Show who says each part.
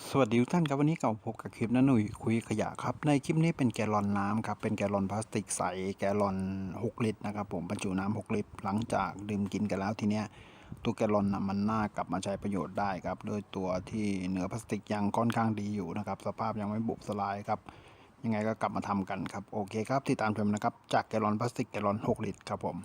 Speaker 1: สวัสดีทุกท่านครับวันนี้กลับมาพบกับคลิปน้าหนุ่ยคุยขยะครับในคลิปนี้เป็นแกลลอนน้ำครับเป็นแกลลอนพลาสติกใสแกลลอน6ลิตรนะครับผมบรรจุน้ำ6ลิตรหลังจากดื่มกินกันแล้วทีเนี้ยตัวแกลลอนมันน่ากลับมาใช้ประโยชน์ได้ครับโดยตัวที่เนื้อพลาสติกยังค่อนข้างดีอยู่นะครับสภาพยังไม่บุบสลายครับยังไงก็กลับมาทำกันครับโอเคครับติดตามชมนะครับจากแกลลอนพลาสติกแกลลอน6ลิตรครับผม